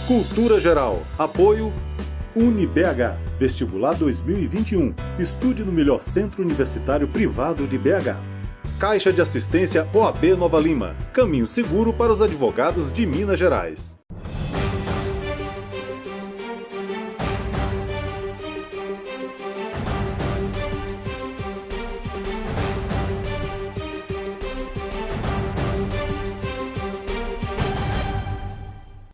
Cultura Geral. Apoio UniBH. Vestibular 2021. Estude no melhor centro universitário privado de BH. Caixa de Assistência OAB Nova Lima. Caminho seguro para os advogados de Minas Gerais.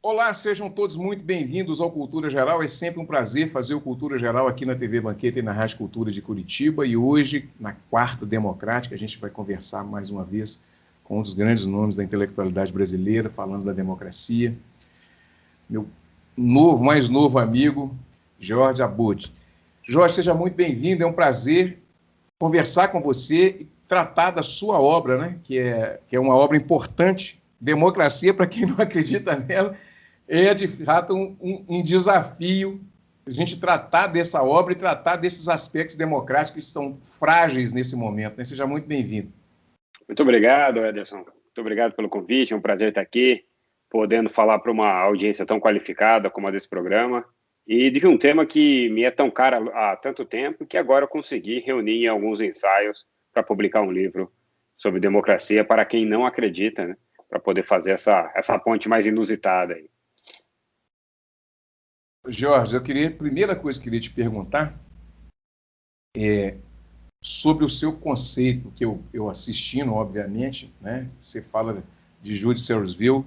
Olá, sejam todos muito bem-vindos ao Cultura Geral. É sempre um prazer fazer o Cultura Geral aqui na TV Banqueta e na Rádio Cultura de Curitiba. E hoje, na Quarta Democrática, a gente vai conversar mais uma vez com um dos grandes nomes da intelectualidade brasileira, falando da democracia. Meu mais novo amigo, Jorge Abud. Jorge, seja muito bem-vindo. É um prazer conversar com você e tratar da sua obra, né? que é uma obra importante. Democracia, para quem não acredita nela, é, de fato, um desafio a gente tratar dessa obra e tratar desses aspectos democráticos que estão frágeis nesse momento. Né? Seja muito bem-vindo. Muito obrigado, Ederson. Muito obrigado pelo convite. É um prazer estar aqui, podendo falar para uma audiência tão qualificada como a desse programa e de um tema que me é tão caro há tanto tempo que agora eu consegui reunir em alguns ensaios para publicar um livro sobre democracia para quem não acredita, né? Para poder fazer essa ponte mais inusitada aí. Jorge, a primeira coisa que eu queria te perguntar é sobre o seu conceito, que eu assistindo, obviamente, né? Você fala de Judicial Review.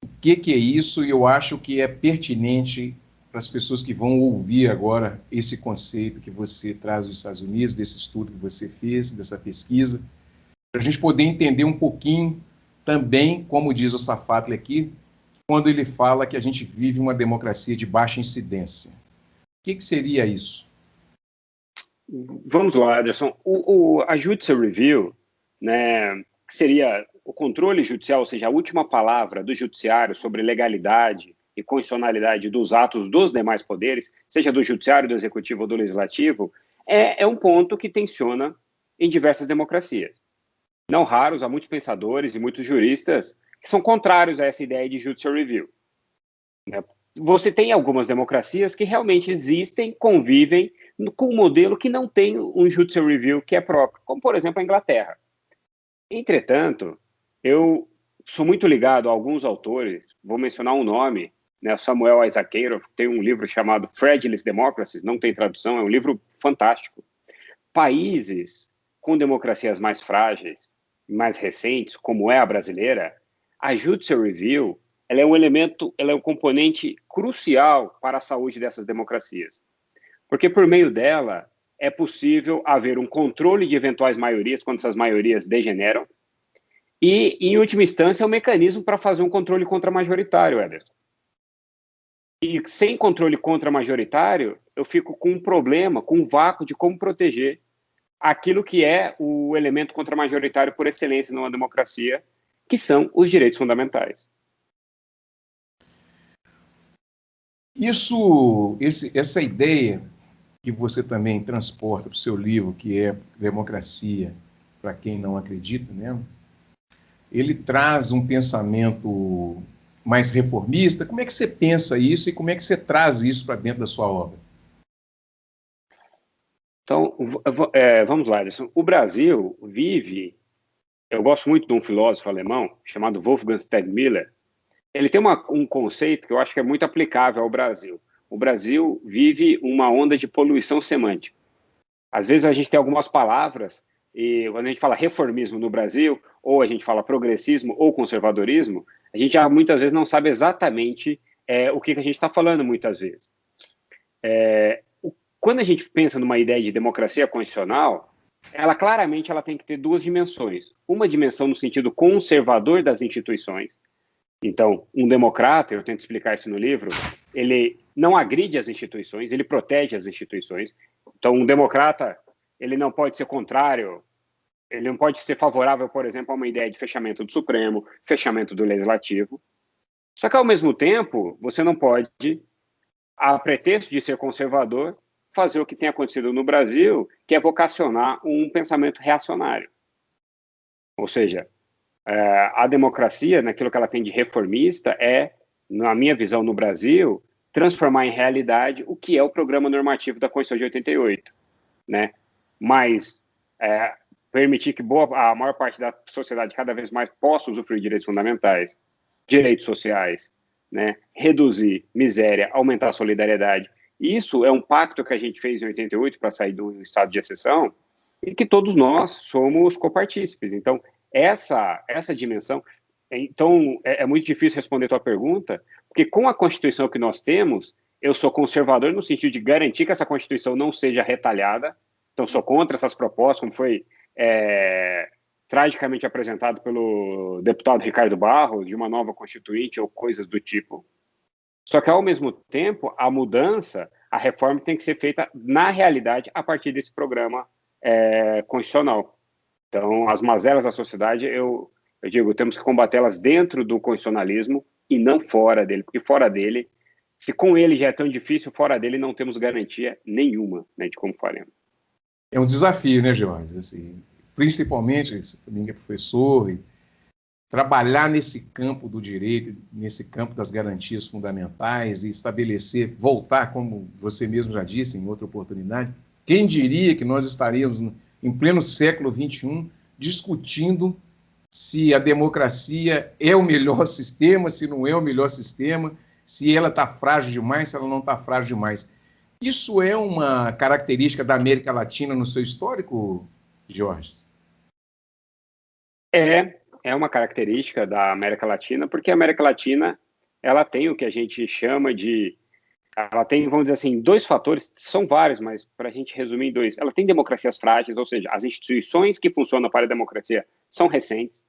O que é isso? E eu acho que é pertinente para as pessoas que vão ouvir agora esse conceito que você traz dos Estados Unidos, desse estudo que você fez, dessa pesquisa, para a gente poder entender um pouquinho também, como diz o Safatli aqui, quando ele fala que a gente vive uma democracia de baixa incidência. O que seria isso? Vamos lá, Anderson. A Judicial Review, né, que seria o controle judicial, ou seja, a última palavra do judiciário sobre legalidade e constitucionalidade dos atos dos demais poderes, seja do judiciário, do executivo ou do legislativo, é um ponto que tensiona em diversas democracias. Não raros, há muitos pensadores e muitos juristas que são contrários a essa ideia de judicial review. Você tem algumas democracias que realmente existem, convivem com um modelo que não tem um judicial review que é próprio, como, por exemplo, a Inglaterra. Entretanto, eu sou muito ligado a alguns autores, vou mencionar um nome, né, Samuel Isaac Aroff, que tem um livro chamado Fragile Democracies, não tem tradução, é um livro fantástico. Países com democracias mais frágeis, mais recentes, como é a brasileira, a Judicial Review ela é um componente crucial para a saúde dessas democracias. Porque por meio dela é possível haver um controle de eventuais maiorias, quando essas maiorias degeneram, e, em última instância, é um mecanismo para fazer um controle contra-majoritário, Ederson. E sem controle contra-majoritário, eu fico com um problema, com um vácuo de como proteger aquilo que é o elemento contra-majoritário por excelência numa democracia, que são os direitos fundamentais. Essa ideia que você também transporta para o seu livro, que é Democracia, para quem não acredita mesmo, ele traz um pensamento mais reformista. Como é que você pensa isso e como é que você traz isso para dentro da sua obra? Então, vamos lá, Ederson. O Brasil vive... Eu gosto muito de um filósofo alemão chamado Wolfgang Steinmiller. Ele tem um conceito que eu acho que é muito aplicável ao Brasil. O Brasil vive uma onda de poluição semântica. Às vezes a gente tem algumas palavras, e quando a gente fala reformismo no Brasil, ou a gente fala progressismo ou conservadorismo, a gente já muitas vezes não sabe exatamente o que a gente está falando muitas vezes. Quando a gente pensa numa ideia de democracia constitucional, ela claramente tem que ter duas dimensões. Uma dimensão no sentido conservador das instituições. Então, um democrata, eu tento explicar isso no livro, ele não agride as instituições, ele protege as instituições. Então, um democrata, ele não pode ser contrário, ele não pode ser favorável, por exemplo, a uma ideia de fechamento do Supremo, fechamento do Legislativo. Só que, ao mesmo tempo, você não pode, a pretexto de ser conservador, fazer o que tem acontecido no Brasil, que é vocacionar um pensamento reacionário. Ou seja, a democracia, naquilo que ela tem de reformista, é na minha visão no Brasil, transformar em realidade o que é o programa normativo da Constituição de 88, né? Mas permitir que a maior parte da sociedade cada vez mais possa usufruir de direitos fundamentais, direitos sociais, né? Reduzir miséria, aumentar a solidariedade. Isso é um pacto que a gente fez em 88 para sair do estado de exceção e que todos nós somos copartícipes. Então, essa dimensão... Então, é muito difícil responder a tua pergunta, porque com a Constituição que nós temos, eu sou conservador no sentido de garantir que essa Constituição não seja retalhada. Então, sou contra essas propostas, como foi tragicamente apresentado pelo deputado Ricardo Barros, de uma nova Constituinte ou coisas do tipo. Só que, ao mesmo tempo, a mudança, a reforma tem que ser feita na realidade a partir desse programa constitucional. Então, as mazelas da sociedade, eu digo, temos que combatê-las dentro do constitucionalismo e não fora dele, porque fora dele, se com ele já é tão difícil, fora dele não temos garantia nenhuma, né, de como faremos. É um desafio, né, Jorge? Assim, principalmente, você também é professor, e trabalhar nesse campo do direito, nesse campo das garantias fundamentais e estabelecer, voltar, como você mesmo já disse em outra oportunidade, quem diria que nós estaríamos em pleno século XXI discutindo se a democracia é o melhor sistema, se não é o melhor sistema, se ela está frágil demais, se ela não está frágil demais. Isso é uma característica da América Latina no seu histórico, Jorge? É uma característica da América Latina, porque a América Latina ela tem o que a gente chama de... Ela tem, vamos dizer assim, dois fatores, são vários, mas para a gente resumir em dois. Ela tem democracias frágeis, ou seja, as instituições que funcionam para a democracia são recentes,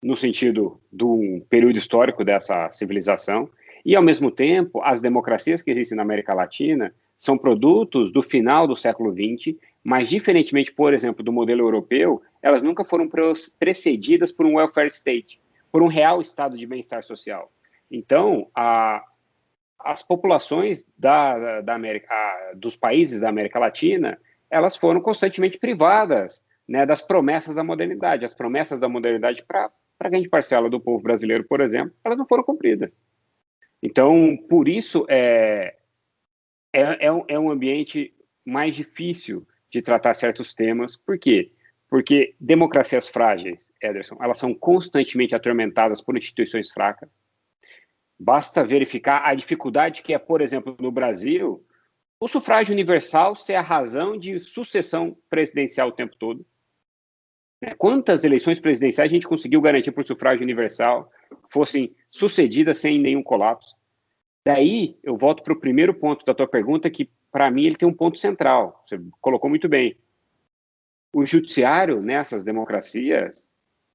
no sentido do período histórico dessa civilização, e, ao mesmo tempo, as democracias que existem na América Latina são produtos do final do século XX, mas, diferentemente, por exemplo, do modelo europeu, elas nunca foram precedidas por um welfare state, por um real estado de bem-estar social. Então, as populações dos países da América Latina, elas foram constantemente privadas, né, das promessas da modernidade. As promessas da modernidade para grande parcela do povo brasileiro, por exemplo, elas não foram cumpridas. Então, por isso, é um ambiente mais difícil de tratar certos temas. Por quê? Porque democracias frágeis, Ederson, elas são constantemente atormentadas por instituições fracas. Basta verificar a dificuldade que é, por exemplo, no Brasil, o sufrágio universal ser a razão de sucessão presidencial o tempo todo. Quantas eleições presidenciais a gente conseguiu garantir por sufrágio universal fossem sucedidas sem nenhum colapso? Daí, eu volto para o primeiro ponto da tua pergunta, que, para mim, ele tem um ponto central. Você colocou muito bem. O judiciário, nessas democracias,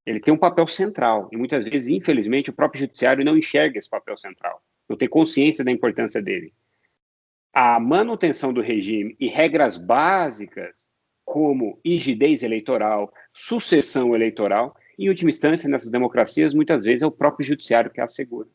ele tem um papel central. E, muitas vezes, infelizmente, o próprio judiciário não enxerga esse papel central. Não tem consciência da importância dele. A manutenção do regime e regras básicas, como rigidez eleitoral, sucessão eleitoral, em última instância, nessas democracias, muitas vezes é o próprio judiciário que a assegura.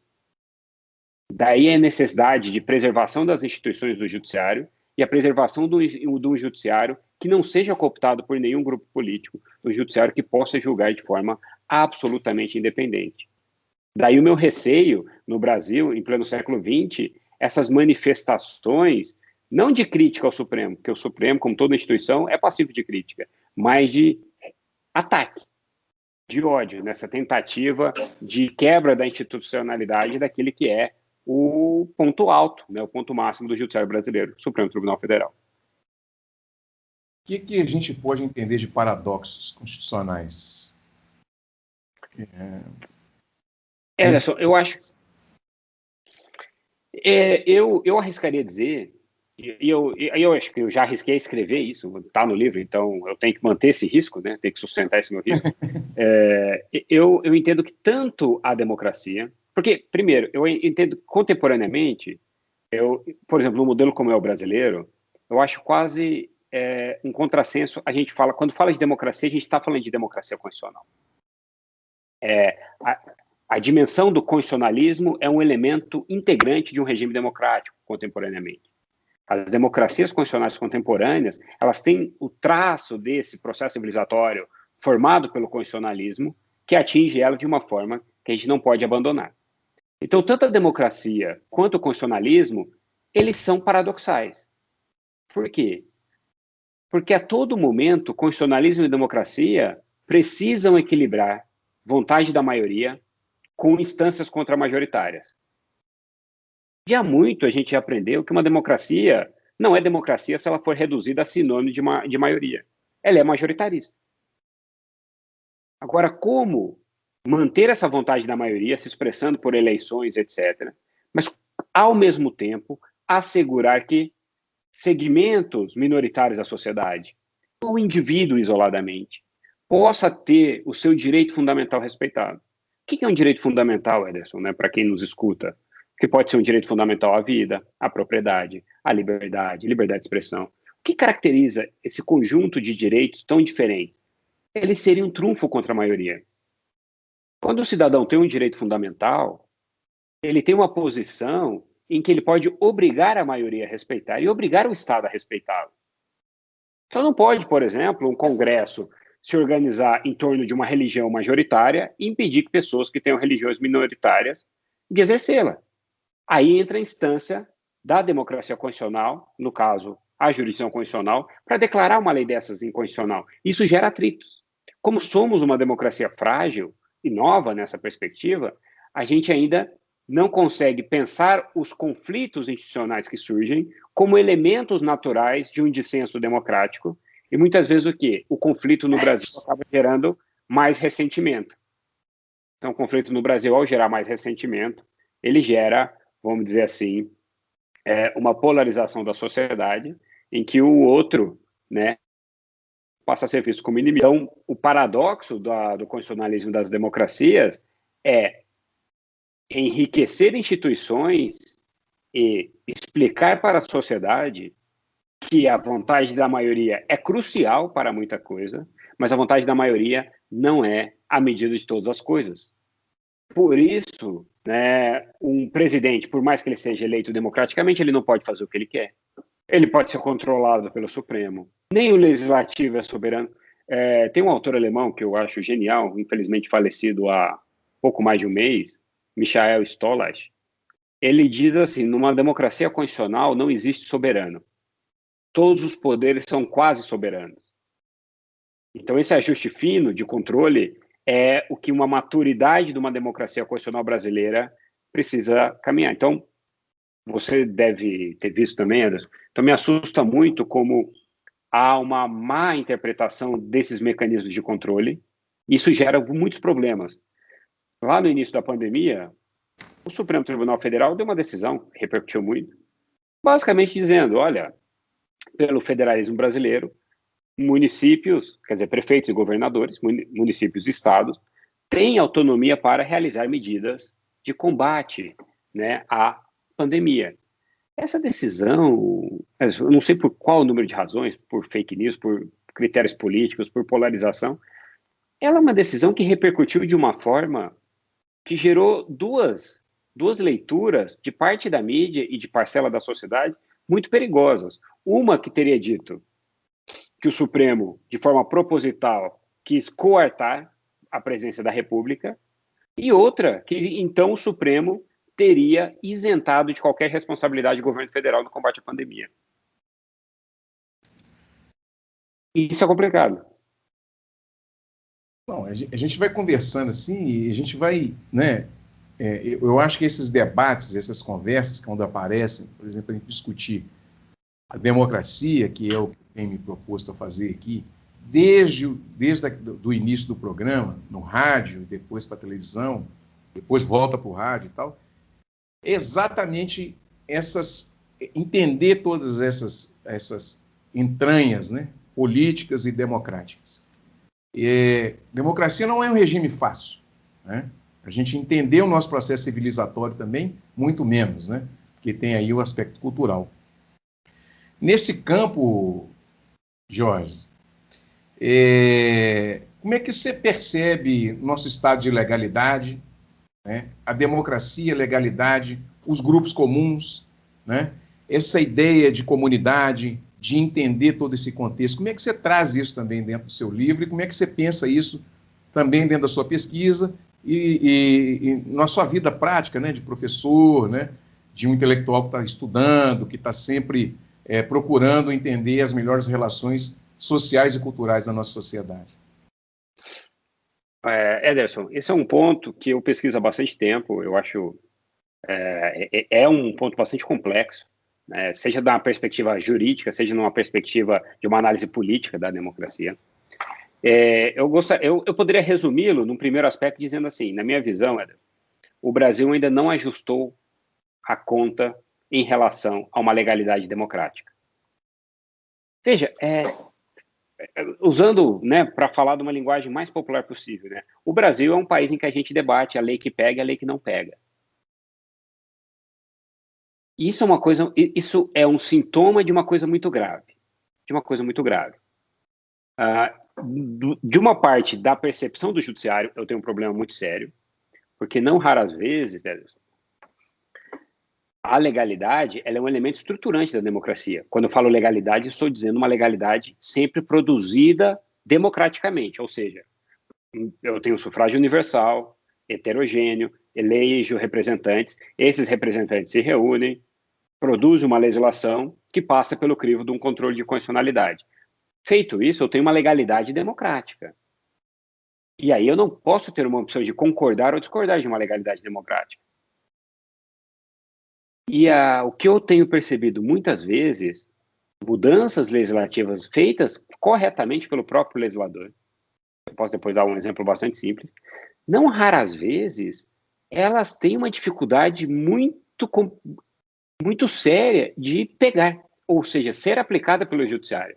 Daí a necessidade de preservação das instituições do judiciário e a preservação do judiciário que não seja cooptado por nenhum grupo político, do judiciário que possa julgar de forma absolutamente independente. Daí o meu receio no Brasil, em pleno século XX, essas manifestações, não de crítica ao Supremo, porque o Supremo, como toda instituição, é passivo de crítica, mas de ataque, de ódio, nessa tentativa de quebra da institucionalidade daquele que é o ponto alto, né, o ponto máximo do Judiciário brasileiro, Supremo Tribunal Federal. O que a gente pode entender de paradoxos constitucionais? Ederson, eu acho... eu arriscaria dizer, e eu acho que eu já arrisquei escrever isso, está no livro, então eu tenho que manter esse risco, né, tenho que sustentar esse meu risco. Eu entendo que tanto a democracia... Porque, primeiro, eu entendo contemporaneamente, por exemplo, no modelo como é o brasileiro, eu acho quase um contrassenso, quando fala de democracia, a gente está falando de democracia constitucional. A dimensão do constitucionalismo é um elemento integrante de um regime democrático, contemporaneamente. As democracias constitucionais contemporâneas, elas têm o traço desse processo civilizatório formado pelo constitucionalismo, que atinge ela de uma forma que a gente não pode abandonar. Então, tanto a democracia quanto o constitucionalismo, eles são paradoxais. Por quê? Porque a todo momento, constitucionalismo e democracia precisam equilibrar vontade da maioria com instâncias contramajoritárias. Já muito a gente já aprendeu que uma democracia não é democracia se ela for reduzida a sinônimo de maioria. Ela é majoritarista. Agora, como manter essa vontade da maioria se expressando por eleições, etc., mas, ao mesmo tempo, assegurar que segmentos minoritários da sociedade, o indivíduo isoladamente, possa ter o seu direito fundamental respeitado. O que é um direito fundamental, Ederson, né, para quem nos escuta? Que pode ser um direito fundamental à vida, à propriedade, à liberdade, liberdade de expressão. O que caracteriza esse conjunto de direitos tão diferentes? Ele seria um trunfo contra a maioria. Quando o cidadão tem um direito fundamental, ele tem uma posição em que ele pode obrigar a maioria a respeitar e obrigar o Estado a respeitá-lo. Então não pode, por exemplo, um Congresso se organizar em torno de uma religião majoritária e impedir que pessoas que tenham religiões minoritárias de exercê-la. Aí entra a instância da democracia constitucional, no caso, a jurisdição constitucional, para declarar uma lei dessas inconstitucional. Isso gera atritos. Como somos uma democracia frágil e nova nessa perspectiva, a gente ainda não consegue pensar os conflitos institucionais que surgem como elementos naturais de um dissenso democrático, e muitas vezes o quê? O conflito no Brasil acaba gerando mais ressentimento. Então, o conflito no Brasil, ao gerar mais ressentimento, ele gera, vamos dizer assim, uma polarização da sociedade, em que o outro, né, passa a ser visto como inimigo. Então, o paradoxo do constitucionalismo das democracias é enriquecer instituições e explicar para a sociedade que a vontade da maioria é crucial para muita coisa, mas a vontade da maioria não é a medida de todas as coisas. Por isso, né, um presidente, por mais que ele seja eleito democraticamente, ele não pode fazer o que ele quer. Ele pode ser controlado pelo Supremo. Nem o Legislativo é soberano. Tem um autor alemão que eu acho genial, infelizmente falecido há pouco mais de um mês, Michael Stollach. Ele diz assim, numa democracia constitucional não existe soberano. Todos os poderes são quase soberanos. Então, esse ajuste fino de controle é o que uma maturidade de uma democracia constitucional brasileira precisa caminhar. Então, você deve ter visto também, Anderson, então me assusta muito como há uma má interpretação desses mecanismos de controle. Isso gera muitos problemas. Lá no início da pandemia, o Supremo Tribunal Federal deu uma decisão, repercutiu muito, basicamente dizendo, olha, pelo federalismo brasileiro, municípios, quer dizer, prefeitos e governadores, municípios e estados, têm autonomia para realizar medidas de combate, né, à pandemia. Essa decisão, eu não sei por qual número de razões, por fake news, por critérios políticos, por polarização, ela é uma decisão que repercutiu de uma forma que gerou duas leituras de parte da mídia e de parcela da sociedade muito perigosas. Uma que teria dito que o Supremo, de forma proposital, quis coartar a presença da República, e outra que, então, o Supremo teria isentado de qualquer responsabilidade do governo federal no combate à pandemia. Isso é complicado. Bom, a gente vai conversando assim e a gente vai, né? Eu acho que esses debates, essas conversas, quando aparecem, por exemplo, a gente discutir a democracia, que é o que tem me proposto a fazer aqui, desde o início do programa, no rádio, depois para a televisão, depois volta para o rádio e tal, exatamente entender todas essas entranhas, né, políticas e democráticas. Democracia não é um regime fácil, né? A gente entender o nosso processo civilizatório também, muito menos, né? Porque tem aí o aspecto cultural. Nesse campo, Jorge, como é que você percebe nosso estado de legalidade, né? A democracia, a legalidade, os grupos comuns, né? Essa ideia de comunidade, de entender todo esse contexto? Como é que você traz isso também dentro do seu livro e como é que você pensa isso também dentro da sua pesquisa e na sua vida prática, né, de professor, né, de um intelectual que está estudando, que está sempre procurando entender as melhores relações sociais e culturais da nossa sociedade? Ederson, esse é um ponto que eu pesquiso há bastante tempo. Eu acho um ponto bastante complexo, né, seja de uma perspectiva jurídica, seja numa perspectiva de uma análise política da democracia. Eu poderia resumi-lo num primeiro aspecto dizendo assim, na minha visão, Ederson, o Brasil ainda não ajustou a conta em relação a uma legalidade democrática. Veja, usando, né, para falar de uma linguagem mais popular possível, né, o Brasil é um país em que a gente debate a lei que pega e a lei que não pega. Isso é um sintoma de uma coisa muito grave, de uma parte da percepção do judiciário, eu tenho um problema muito sério, porque não raras vezes, né, a legalidade, ela é um elemento estruturante da democracia. Quando eu falo legalidade, eu estou dizendo uma legalidade sempre produzida democraticamente, ou seja, eu tenho sufrágio universal, heterogêneo, elejo representantes, esses representantes se reúnem, produzem uma legislação que passa pelo crivo de um controle de constitucionalidade. Feito isso, eu tenho uma legalidade democrática. E aí eu não posso ter uma opção de concordar ou discordar de uma legalidade democrática. E o que eu tenho percebido muitas vezes, mudanças legislativas feitas corretamente pelo próprio legislador, eu posso depois dar um exemplo bastante simples, não raras vezes, elas têm uma dificuldade muito séria de pegar, ou seja, ser aplicada pelo judiciário.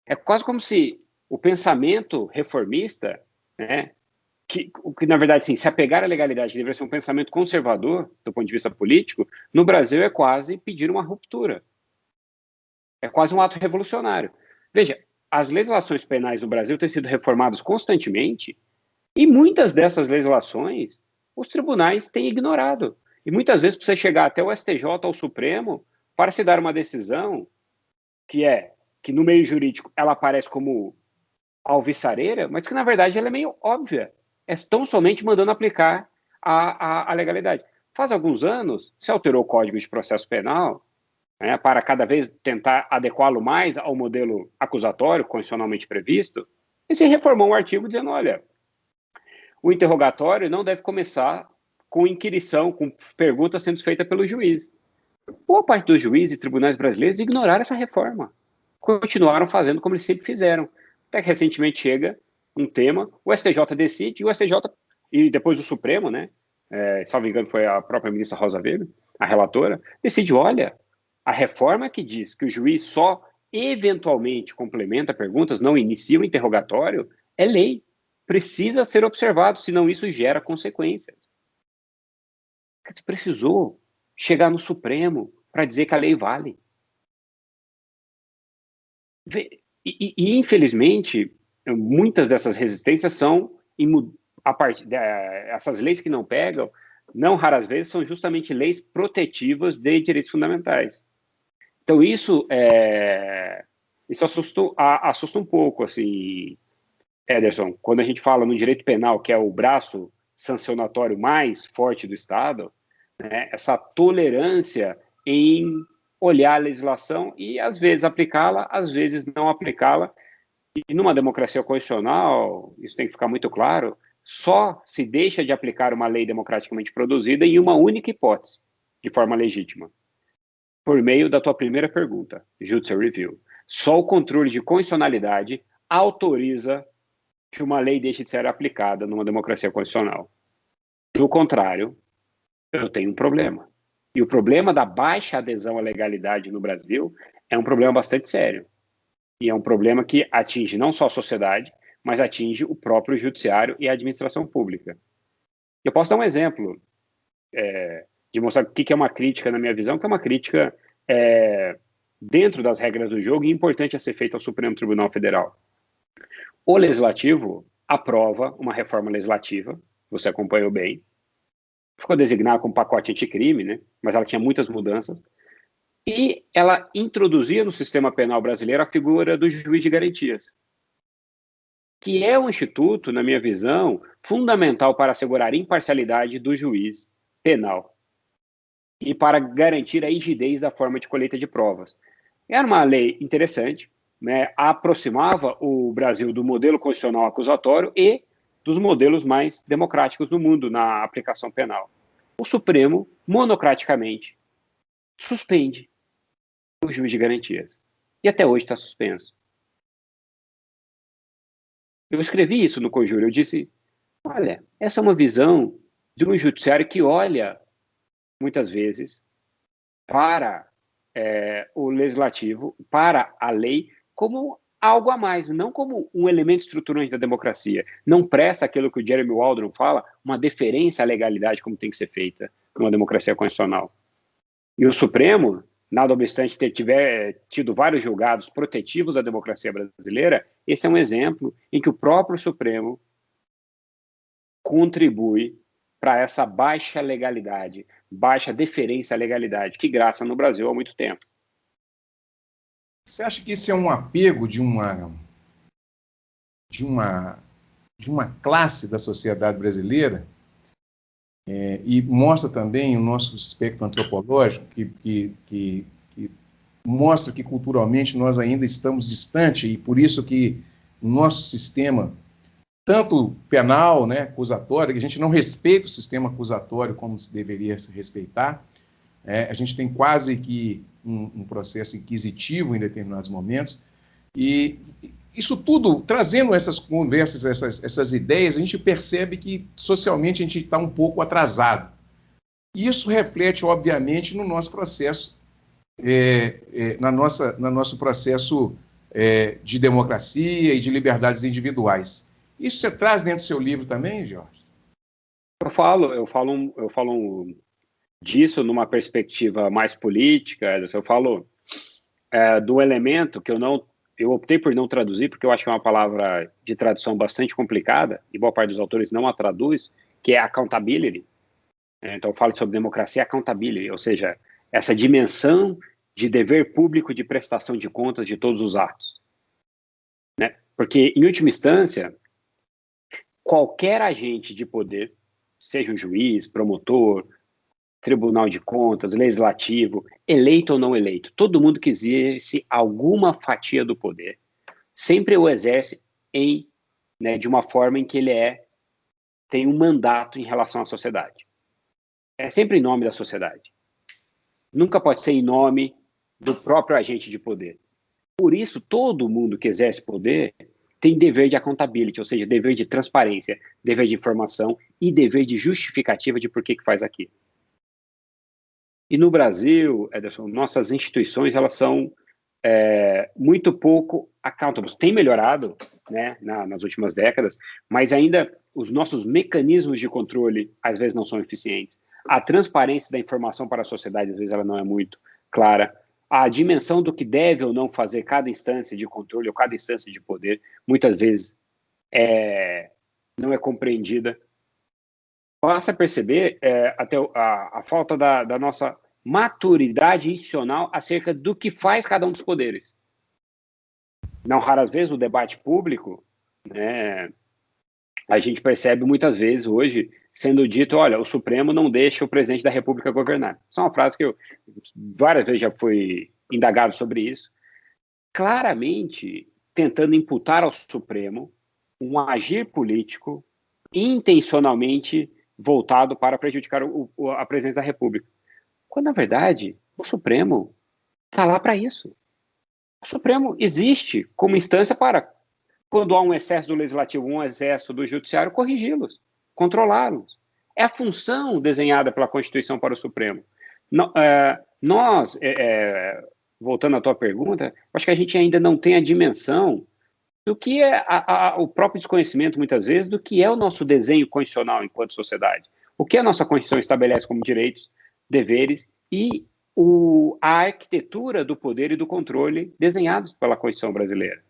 É quase como se o pensamento reformista, né, que na verdade, sim, se apegar à legalidade deveria ser um pensamento conservador, do ponto de vista político, no Brasil é quase pedir uma ruptura. É quase um ato revolucionário. Veja, as legislações penais no Brasil têm sido reformadas constantemente e muitas dessas legislações os tribunais têm ignorado. E muitas vezes precisa chegar até o STJ, ao Supremo, para se dar uma decisão que no meio jurídico ela aparece como alvissareira, mas que na verdade ela é meio óbvia. É tão somente mandando aplicar a legalidade. Faz alguns anos, se alterou o Código de Processo Penal, né, para cada vez tentar adequá-lo mais ao modelo acusatório constitucionalmente previsto, e se reformou um artigo dizendo, olha, o interrogatório não deve começar com inquirição, com perguntas sendo feitas pelo juiz. Boa parte dos juízes e tribunais brasileiros ignoraram essa reforma. Continuaram fazendo como eles sempre fizeram. Até que recentemente chega um tema, o STJ decide, e o STJ, e depois o Supremo, né, salvo engano foi a própria ministra Rosa Weber, a relatora, decide, olha, a reforma que diz que o juiz só eventualmente complementa perguntas, não inicia o interrogatório, é lei. Precisa ser observado, senão isso gera consequências. Você precisou chegar no Supremo para dizer que a lei vale. Infelizmente, muitas dessas resistências são, essas leis que não pegam, não raras vezes, são justamente leis protetivas de direitos fundamentais. Então, isso assusta um pouco, assim, Ederson, quando a gente fala no direito penal, que é o braço sancionatório mais forte do Estado, né, essa tolerância em olhar a legislação e, às vezes, aplicá-la, às vezes, não aplicá-la. E numa democracia constitucional, isso tem que ficar muito claro, só se deixa de aplicar uma lei democraticamente produzida em uma única hipótese, de forma legítima. Por meio da tua primeira pergunta, Judicial Review. Só o controle de constitucionalidade autoriza que uma lei deixe de ser aplicada numa democracia constitucional. Do contrário, eu tenho um problema. E o problema da baixa adesão à legalidade no Brasil é um problema bastante sério. E é um problema que atinge não só a sociedade, mas atinge o próprio judiciário e a administração pública. Eu posso dar um exemplo de mostrar o que é uma crítica, na minha visão, que é uma crítica dentro das regras do jogo e importante a ser feita ao Supremo Tribunal Federal. O Legislativo aprova uma reforma legislativa, você acompanhou bem, ficou designada como pacote anticrime, né? Mas ela tinha muitas mudanças, e ela introduzia no sistema penal brasileiro a figura do juiz de garantias. que é um instituto, na minha visão, fundamental para assegurar a imparcialidade do juiz penal e para garantir a rigidez da forma de colheita de provas. Era uma lei interessante, né, aproximava o Brasil do modelo constitucional acusatório e dos modelos mais democráticos do mundo na aplicação penal. O Supremo, monocraticamente, suspende o juiz de garantias. E até hoje está suspenso. Eu escrevi isso no Conjuro, eu disse, olha, essa é uma visão de um judiciário que olha, muitas vezes, para o legislativo, para a lei, como algo a mais, não como um elemento estruturante da democracia. Não presta aquilo que o Jeremy Waldron fala, uma deferência à legalidade como tem que ser feita numa democracia constitucional. E o Supremo, nada obstante tiver tido vários julgados protetivos da democracia brasileira, esse é um exemplo em que o próprio Supremo contribui para essa baixa legalidade, baixa deferência à legalidade, que graça no Brasil há muito tempo. Você acha que isso é um apego de uma classe da sociedade brasileira? E mostra também o nosso aspecto antropológico, que mostra que culturalmente nós ainda estamos distantes, e por isso que o nosso sistema, tanto penal, né, acusatório, que a gente não respeita o sistema acusatório como se deveria se respeitar, a gente tem quase que um processo inquisitivo em determinados momentos, e isso tudo, trazendo essas conversas, essas ideias, a gente percebe que socialmente a gente está um pouco atrasado. E isso reflete, obviamente, no nosso processo, no nosso processo de democracia e de liberdades individuais. Isso você traz dentro do seu livro também, Jorge? Eu falo disso numa perspectiva mais política. Eu falo do elemento que eu optei por não traduzir, porque eu acho que é uma palavra de tradução bastante complicada, e boa parte dos autores não a traduz, que é accountability. Então eu falo sobre democracia accountability, ou seja, essa dimensão de dever público de prestação de contas de todos os atos. Né? Porque, em última instância, qualquer agente de poder, seja um juiz, promotor, Tribunal de Contas, Legislativo, eleito ou não eleito, todo mundo que exerce alguma fatia do poder, sempre o exerce de uma forma em que ele tem um mandato em relação à sociedade. É sempre em nome da sociedade. Nunca pode ser em nome do próprio agente de poder. Por isso, todo mundo que exerce poder tem dever de accountability, ou seja, dever de transparência, dever de informação e dever de justificativa de por que faz aquilo. E no Brasil, Ederson, nossas instituições elas são muito pouco accountable. Tem melhorado, né, nas últimas décadas, mas ainda os nossos mecanismos de controle às vezes não são eficientes. A transparência da informação para a sociedade às vezes ela não é muito clara. A dimensão do que deve ou não fazer cada instância de controle ou cada instância de poder muitas vezes não é compreendida. Passa a perceber até a falta da nossa maturidade institucional acerca do que faz cada um dos poderes. Não raras vezes o debate público, né, a gente percebe muitas vezes hoje sendo dito, olha, o Supremo não deixa o presidente da República governar. Isso é uma frase que eu várias vezes já fui indagado sobre isso. Claramente tentando imputar ao Supremo um agir político intencionalmente voltado para prejudicar a presidência da República. Quando, na verdade, o Supremo está lá para isso. O Supremo existe como instância para, quando há um excesso do Legislativo, um excesso do Judiciário, corrigi-los, controlá-los. É a função desenhada pela Constituição para o Supremo. Nós, voltando à tua pergunta, acho que a gente ainda não tem a dimensão do que é o próprio desconhecimento, muitas vezes, do que é o nosso desenho constitucional enquanto sociedade. O que a nossa Constituição estabelece como direitos, deveres e a arquitetura do poder e do controle desenhados pela Constituição brasileira.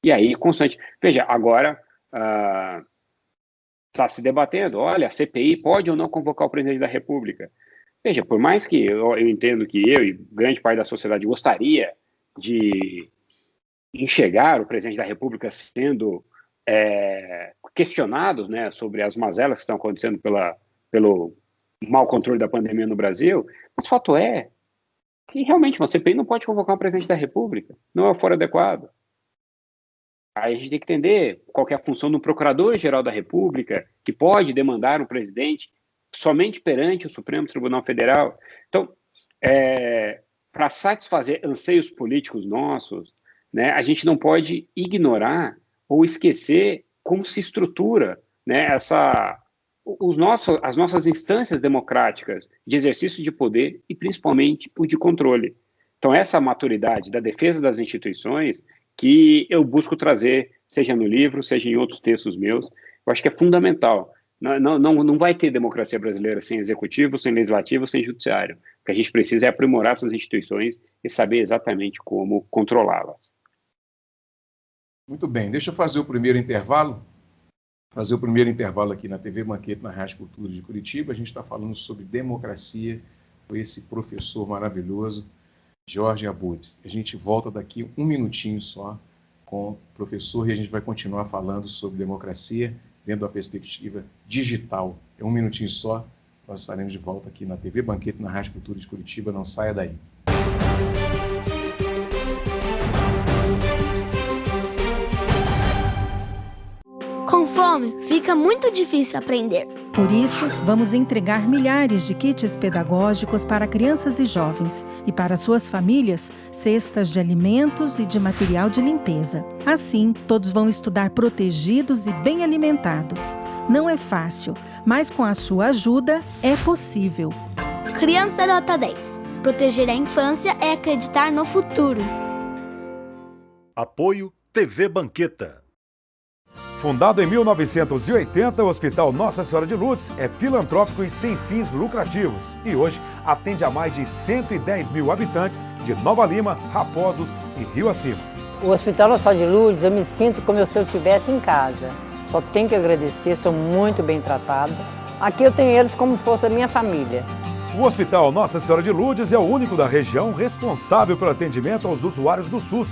E aí, constante. Veja, agora está se debatendo, olha, a CPI pode ou não convocar o presidente da República. Veja, por mais que eu entendo que eu e grande parte da sociedade gostaria de enxergar o presidente da República sendo questionados, né, sobre as mazelas que estão acontecendo pelo mau controle da pandemia no Brasil, mas o fato é que realmente uma CPI não pode convocar um presidente da República, não é o foro adequado. Aí a gente tem que entender qual que é a função do Procurador-Geral da República, que pode demandar um presidente somente perante o Supremo Tribunal Federal. Então, para satisfazer anseios políticos nossos, né, a gente não pode ignorar ou esquecer como se estrutura, né, as nossas instâncias democráticas de exercício de poder e principalmente o de controle. Então, essa maturidade da defesa das instituições que eu busco trazer, seja no livro, seja em outros textos meus, eu acho que é fundamental. Não vai ter democracia brasileira sem executivo, sem legislativo, sem judiciário. O que a gente precisa é aprimorar essas instituições e saber exatamente como controlá-las. Muito bem, deixa eu fazer o primeiro intervalo. Aqui na TV Banquete, na Rádio Cultura de Curitiba. A gente está falando sobre democracia com esse professor maravilhoso, Jorge Abud. A gente volta daqui um minutinho só com o professor e a gente vai continuar falando sobre democracia dentro da perspectiva digital. É um minutinho só, nós estaremos de volta aqui na TV Banquete, na Rádio Cultura de Curitiba. Não saia daí. Com fome, fica muito difícil aprender. Por isso, vamos entregar milhares de kits pedagógicos para crianças e jovens e para suas famílias, cestas de alimentos e de material de limpeza. Assim, todos vão estudar protegidos e bem alimentados. Não é fácil, mas com a sua ajuda é possível. Criança Nota 10. Proteger a infância é acreditar no futuro. Apoio TV Banqueta. Fundado em 1980, o Hospital Nossa Senhora de Lourdes é filantrópico e sem fins lucrativos. E hoje atende a mais de 110 mil habitantes de Nova Lima, Raposos e Rio Acima. O Hospital Nossa Senhora de Lourdes, eu me sinto como se eu estivesse em casa. Só tenho que agradecer, sou muito bem tratada. Aqui eu tenho eles como se fosse a minha família. O Hospital Nossa Senhora de Lourdes é o único da região responsável pelo atendimento aos usuários do SUS,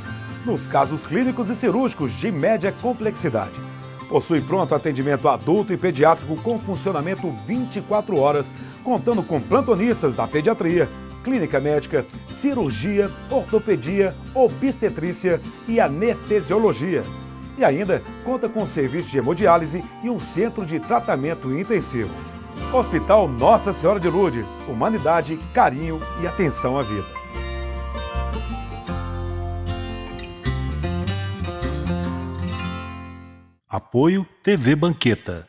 nos casos clínicos e cirúrgicos de média complexidade. Possui pronto atendimento adulto e pediátrico com funcionamento 24 horas, contando com plantonistas da pediatria, clínica médica, cirurgia, ortopedia, obstetrícia e anestesiologia. E ainda conta com serviço de hemodiálise e um centro de tratamento intensivo. Hospital Nossa Senhora de Lourdes, humanidade, carinho e atenção à vida. Apoio TV Banqueta.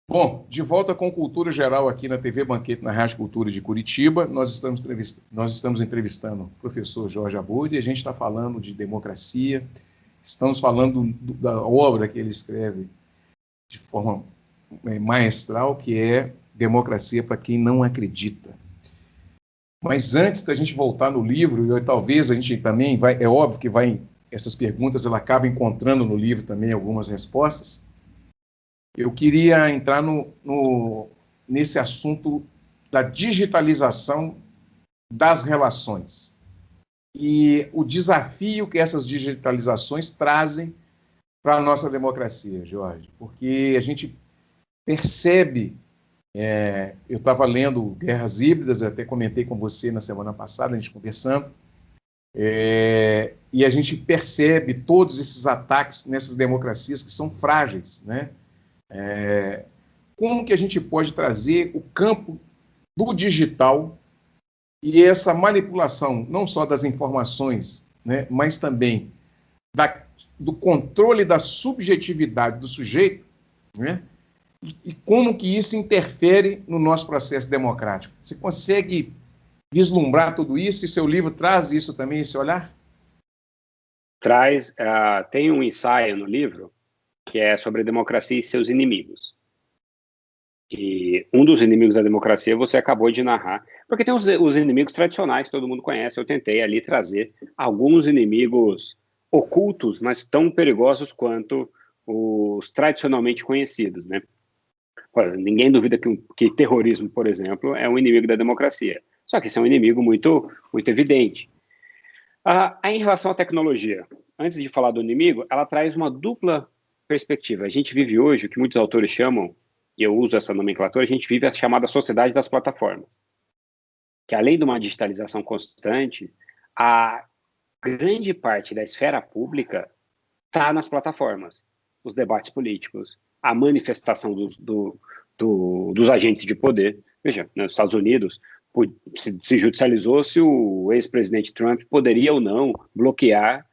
Bom, de volta com Cultura Geral aqui na TV Banquete, na Rádio Cultura de Curitiba. Nós estamos entrevistando o professor Jorge Abud e a gente está falando de democracia, estamos falando da obra que ele escreve de forma maestral, que é Democracia para Quem Não Acredita. Mas antes da gente voltar no livro, e talvez a gente também vai, é óbvio que essas perguntas ela acaba encontrando no livro também algumas respostas. Eu queria entrar nesse assunto da digitalização das relações e o desafio que essas digitalizações trazem para a nossa democracia, Jorge, porque a gente percebe. Eu estava lendo Guerras Híbridas, eu até comentei com você na semana passada, a gente conversando, e a gente percebe todos esses ataques nessas democracias que são frágeis, né? Como que a gente pode trazer o campo do digital e essa manipulação, não só das informações, né, mas também do controle da subjetividade do sujeito, né? E como que isso interfere no nosso processo democrático? Você consegue vislumbrar tudo isso? E seu livro traz isso também, esse olhar? Traz. Tem um ensaio no livro que é sobre a democracia e seus inimigos. E um dos inimigos da democracia você acabou de narrar, porque tem os inimigos tradicionais que todo mundo conhece. Eu tentei ali trazer alguns inimigos ocultos, mas tão perigosos quanto os tradicionalmente conhecidos, né? Olha, ninguém duvida que terrorismo, por exemplo, é um inimigo da democracia. Só que esse é um inimigo muito, muito evidente. Em relação à tecnologia, antes de falar do inimigo, ela traz uma dupla perspectiva. A gente vive hoje, o que muitos autores chamam, e eu uso essa nomenclatura, a gente vive a chamada sociedade das plataformas. Que além de uma digitalização constante, a grande parte da esfera pública está nas plataformas. Os debates políticos, a manifestação dos agentes de poder. Veja, nos Estados Unidos, se judicializou se o ex-presidente Trump poderia ou não bloquear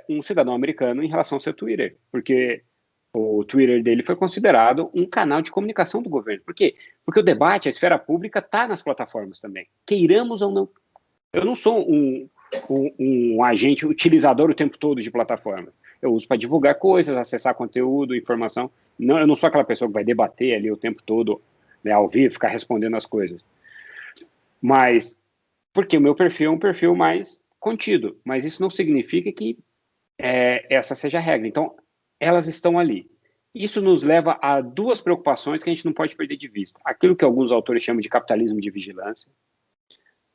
um cidadão americano em relação ao seu Twitter, porque o Twitter dele foi considerado um canal de comunicação do governo. Por quê? Porque o debate, a esfera pública, está nas plataformas também, queiramos ou não. Eu não sou um agente utilizador o tempo todo de plataformas. Eu uso para divulgar coisas, acessar conteúdo, informação. Não, eu não sou aquela pessoa que vai debater ali o tempo todo, né, ao vivo, ficar respondendo as coisas. Mas, porque o meu perfil é um perfil mais contido, mas isso não significa que essa seja a regra. Então, elas estão ali. Isso nos leva a duas preocupações que a gente não pode perder de vista. Aquilo que alguns autores chamam de capitalismo de vigilância,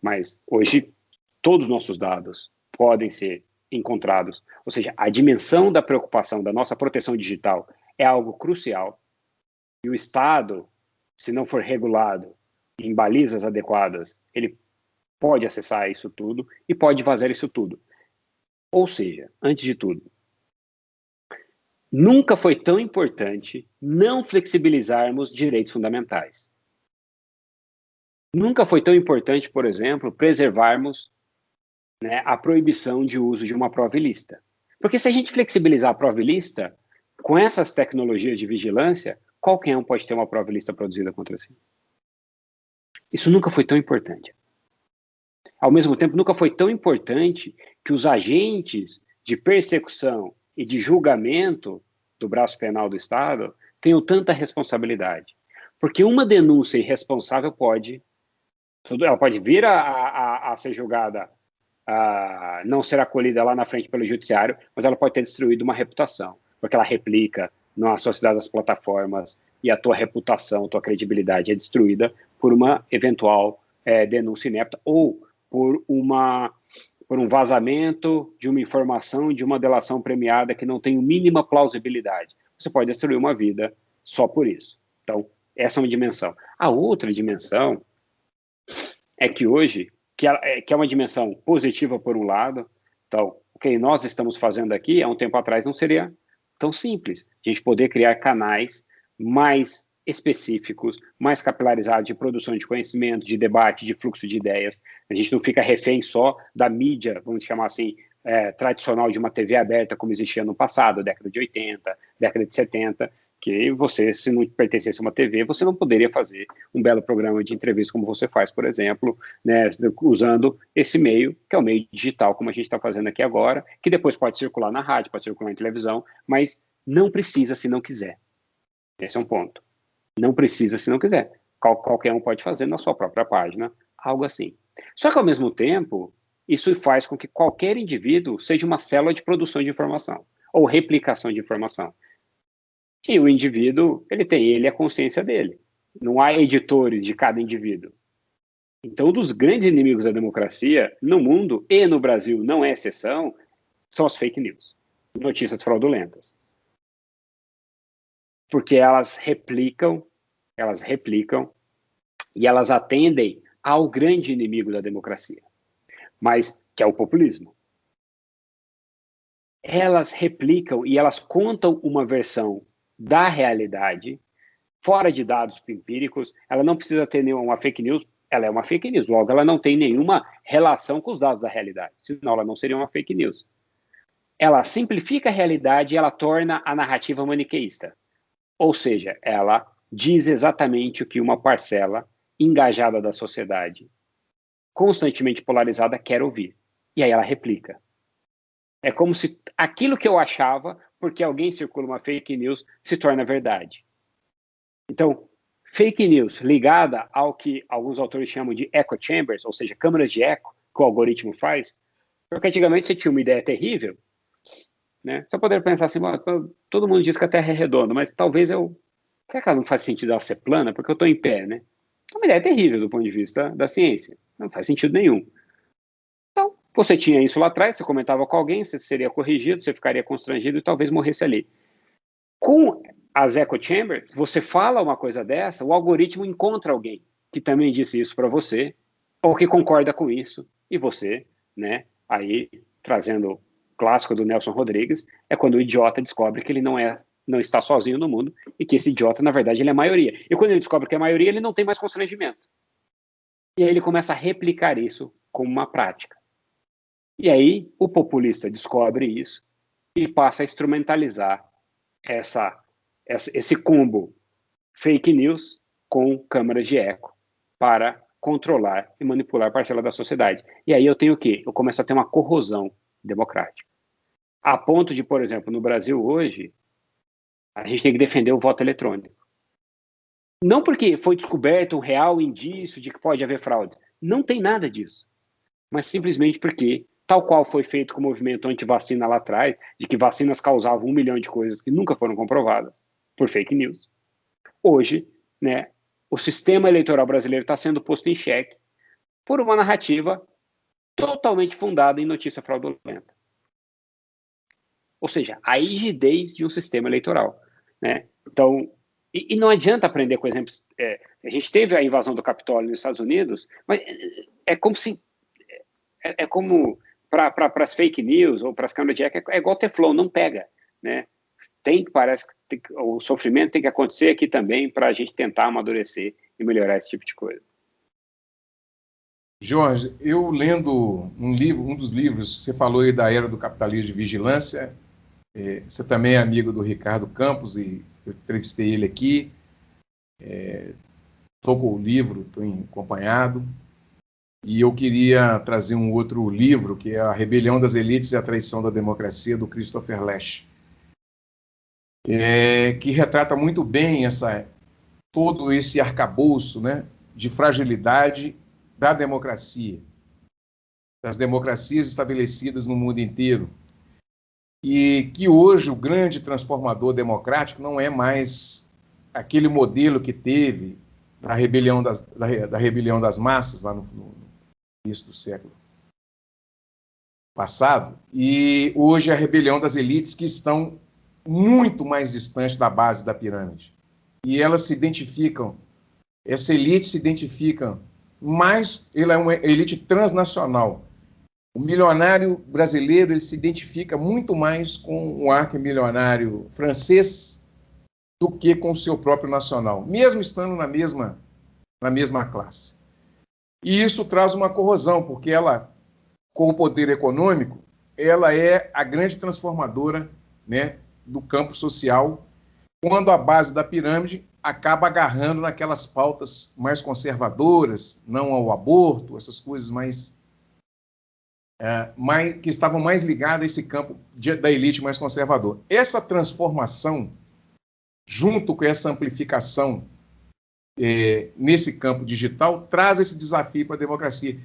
mas hoje todos os nossos dados podem ser encontrados. Ou seja, a dimensão da preocupação da nossa proteção digital é algo crucial. E o Estado, se não for regulado em balizas adequadas, ele pode acessar isso tudo e pode vazar isso tudo. Ou seja, antes de tudo, nunca foi tão importante não flexibilizarmos direitos fundamentais. Nunca foi tão importante, por exemplo, preservarmos, né, a proibição de uso de uma prova ilícita. Porque se a gente flexibilizar a prova ilícita, com essas tecnologias de vigilância, qualquer um pode ter uma prova ilícita produzida contra si. Isso nunca foi tão importante. Ao mesmo tempo, nunca foi tão importante que os agentes de persecução e de julgamento do braço penal do Estado tenham tanta responsabilidade. Porque uma denúncia irresponsável ela pode vir a ser julgada, não ser acolhida lá na frente pelo judiciário, mas ela pode ter destruído uma reputação, porque ela replica na sociedade das plataformas e a tua reputação, tua credibilidade é destruída por uma eventual denúncia inepta ou por um vazamento de uma informação, de uma delação premiada que não tem mínima plausibilidade. Você pode destruir uma vida só por isso. Então, essa é uma dimensão. A outra dimensão é que hoje, que é uma dimensão positiva por um lado, então, o que nós estamos fazendo aqui, há um tempo atrás, não seria tão simples. A gente poder criar canais mais específicos, mais capilarizados de produção de conhecimento, de debate, de fluxo de ideias. A gente não fica refém só da mídia, vamos chamar assim, tradicional de uma TV aberta, como existia no passado, década de 80, década de 70, que você, se não pertencesse a uma TV, você não poderia fazer um belo programa de entrevista como você faz, por exemplo, né, usando esse meio, que é o meio digital, como a gente está fazendo aqui agora, que depois pode circular na rádio, pode circular em televisão, mas não precisa se não quiser. Esse é um ponto. Não precisa se não quiser. Qualquer um pode fazer na sua própria página, algo assim. Só que, ao mesmo tempo, isso faz com que qualquer indivíduo seja uma célula de produção de informação, ou replicação de informação. E o indivíduo, ele a consciência dele. Não há editores de cada indivíduo. Então, um dos grandes inimigos da democracia, no mundo e no Brasil, não é exceção, são as fake news, notícias fraudulentas. Porque elas replicam e elas atendem ao grande inimigo da democracia, mas que é o populismo. Elas replicam e elas contam uma versão da realidade, fora de dados empíricos. Ela não precisa ter nenhuma fake news, ela é uma fake news, logo ela não tem nenhuma relação com os dados da realidade, senão ela não seria uma fake news. Ela simplifica a realidade e ela torna a narrativa maniqueísta. Ou seja, ela diz exatamente o que uma parcela engajada da sociedade, constantemente polarizada, quer ouvir. E aí ela replica. É como se aquilo que eu achava, porque alguém circula uma fake news, se torna verdade. Então, fake news ligada ao que alguns autores chamam de echo chambers, ou seja, câmaras de eco, que o algoritmo faz, porque antigamente você tinha uma ideia terrível, né? Só poder pensar assim, todo mundo diz que a Terra é redonda, mas talvez será que ela não faz sentido ela ser plana? Porque eu estou em pé, né? É uma ideia terrível do ponto de vista da ciência. Não faz sentido nenhum. Então, você tinha isso lá atrás, você comentava com alguém, você seria corrigido, você ficaria constrangido e talvez morresse ali. Com as echo chamber, você fala uma coisa dessa, o algoritmo encontra alguém que também disse isso para você, ou que concorda com isso, e você, né, aí, trazendo o clássico do Nelson Rodrigues, é quando o idiota descobre que ele não está sozinho no mundo, e que esse idiota, na verdade, ele é a maioria. E quando ele descobre que é a maioria, ele não tem mais constrangimento. E aí ele começa a replicar isso como uma prática. E aí o populista descobre isso e passa a instrumentalizar esse combo fake news com câmaras de eco para controlar e manipular parcela da sociedade. E aí eu tenho o quê? Eu começo a ter uma corrosão democrática. A ponto de, por exemplo, no Brasil hoje, a gente tem que defender o voto eletrônico. Não porque foi descoberto um real indício de que pode haver fraude. Não tem nada disso. Mas simplesmente porque, tal qual foi feito com o movimento anti-vacina lá atrás, de que vacinas causavam 1 milhão de coisas que nunca foram comprovadas por fake news. Hoje, né, o sistema eleitoral brasileiro está sendo posto em xeque por uma narrativa totalmente fundada em notícia fraudulenta. Ou seja, a rigidez de um sistema eleitoral, né? Então, e não adianta aprender com exemplos. A gente teve a invasão do Capitólio nos Estados Unidos, mas é como se para as fake news ou para as câmeras de eco, é igual Teflon, não pega, né? Parece que o sofrimento tem que acontecer aqui também para a gente tentar amadurecer e melhorar esse tipo de coisa. Jorge, eu lendo um dos livros, você falou aí da Era do Capitalismo de Vigilância, você também é amigo do Ricardo Campos e eu entrevistei ele aqui, estou com o livro, estou acompanhado, e eu queria trazer um outro livro, que é A Rebelião das Elites e a Traição da Democracia, do Christopher Lasch, que retrata muito bem todo esse arcabouço, né, de fragilidade da democracia, das democracias estabelecidas no mundo inteiro, e que hoje o grande transformador democrático não é mais aquele modelo que teve da rebelião das massas, lá no início do século passado, e hoje a rebelião das elites que estão muito mais distantes da base da pirâmide. E elas se identificam, essa elite se identifica mais, ela é uma elite transnacional. O milionário brasileiro, ele se identifica muito mais com o arquimilionário francês do que com o seu próprio nacional, mesmo estando na mesma classe. E isso traz uma corrosão, porque ela, com o poder econômico, ela é a grande transformadora, né, do campo social, quando a base da pirâmide acaba agarrando naquelas pautas mais conservadoras, não ao aborto, essas coisas que estavam mais ligadas a esse campo da elite mais conservadora. Essa transformação, junto com essa amplificação nesse campo digital, traz esse desafio para a democracia.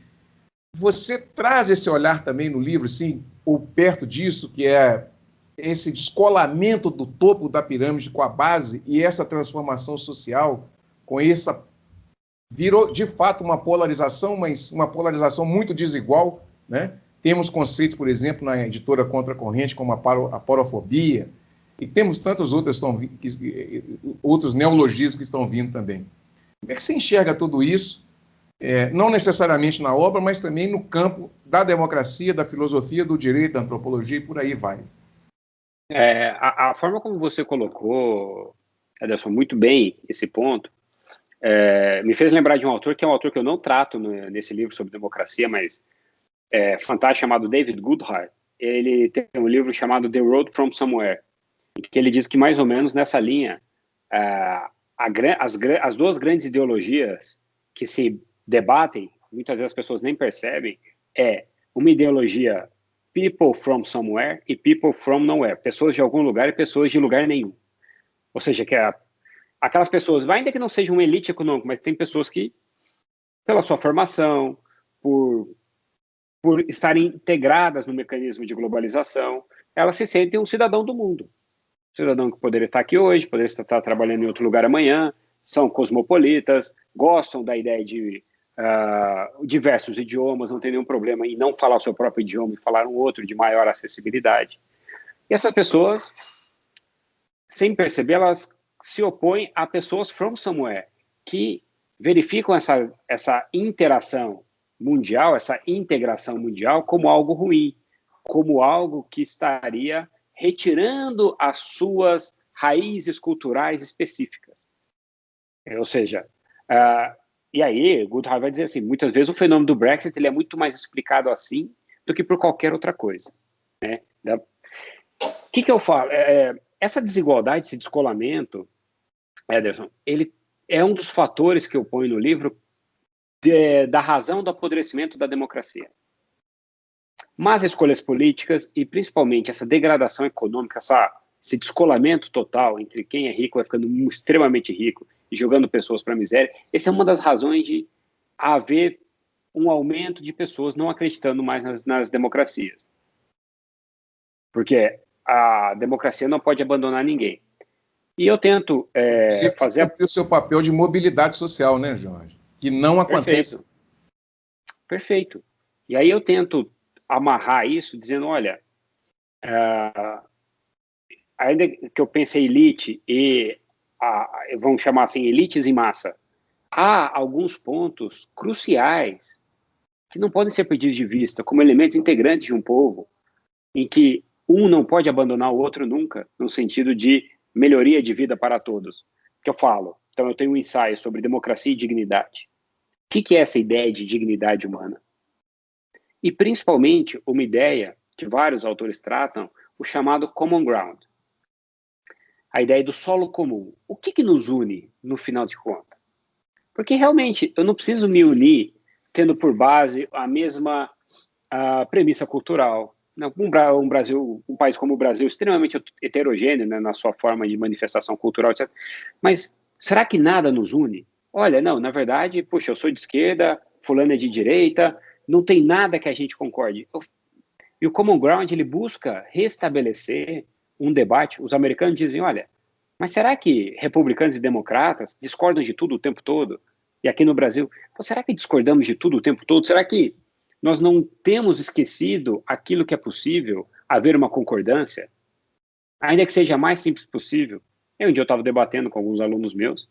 Você traz esse olhar também no livro, sim, ou perto disso, que é esse descolamento do topo da pirâmide com a base e essa transformação social, com essa... Virou, de fato, uma polarização, mas uma polarização muito desigual, né? Temos conceitos, por exemplo, na editora Contra a Corrente, como a porofobia, e temos tantos outros neologismos que estão vindo também. Como é que você enxerga tudo isso, não necessariamente na obra, mas também no campo da democracia, da filosofia, do direito, da antropologia e por aí vai? A forma como você colocou, Ederson, muito bem esse ponto, me fez lembrar de um autor que é um autor que eu não trato nesse livro sobre democracia, mas fantástico, chamado David Goodhart. Ele tem um livro chamado The Road from Somewhere, que ele diz que mais ou menos nessa linha, as duas grandes ideologias que se debatem, muitas vezes as pessoas nem percebem, uma ideologia people from somewhere e people from nowhere, pessoas de algum lugar e pessoas de lugar nenhum. Ou seja, que aquelas pessoas, ainda que não sejam uma elite econômica, mas tem pessoas que, pela sua formação, por estarem integradas no mecanismo de globalização, elas se sentem um cidadão do mundo. Um cidadão que poderia estar aqui hoje, poderia estar trabalhando em outro lugar amanhã, são cosmopolitas, gostam da ideia de diversos idiomas, não tem nenhum problema em não falar o seu próprio idioma e falar um outro de maior acessibilidade. E essas pessoas, sem perceber, elas se opõem a pessoas from somewhere, que verificam essa interação mundial, essa integração mundial como algo ruim, como algo que estaria retirando as suas raízes culturais específicas. Ou seja, e aí Goodhart vai dizer assim, muitas vezes o fenômeno do Brexit ele é muito mais explicado assim do que por qualquer outra coisa. Né? O que eu falo? Essa desigualdade, esse descolamento, Ederson, ele é um dos fatores que eu ponho no livro da razão do apodrecimento da democracia. Mas escolhas políticas e principalmente essa degradação econômica, esse descolamento total entre quem é rico vai ficando extremamente rico e jogando pessoas para a miséria, essa é uma das razões de haver um aumento de pessoas não acreditando mais nas democracias. Porque a democracia não pode abandonar ninguém. E eu tento fazer o seu papel de mobilidade social, né, Jorge? Que não acontece. Perfeito. E aí eu tento amarrar isso dizendo, olha, ainda que eu pense em elite e, vamos chamar assim, elites em massa, há alguns pontos cruciais que não podem ser perdidos de vista, como elementos integrantes de um povo, em que um não pode abandonar o outro nunca, no sentido de melhoria de vida para todos. Que eu falo, então eu tenho um ensaio sobre democracia e dignidade. O que é essa ideia de dignidade humana? E principalmente uma ideia que vários autores tratam, o chamado common ground. A ideia do solo comum. O que nos une no final de contas? Porque realmente eu não preciso me unir tendo por base a mesma premissa cultural. Um país como o Brasil, extremamente heterogêneo, né, na sua forma de manifestação cultural, etc. Mas será que nada nos une? Olha, não, na verdade, puxa, eu sou de esquerda, fulano é de direita, não tem nada que a gente concorde. E o Common Ground, ele busca restabelecer um debate. Os americanos dizem, olha, mas será que republicanos e democratas discordam de tudo o tempo todo? E aqui no Brasil, será que discordamos de tudo o tempo todo? Será que nós não temos esquecido aquilo que é possível haver uma concordância? Ainda que seja mais simples possível. Um dia eu estava debatendo com alguns alunos meus,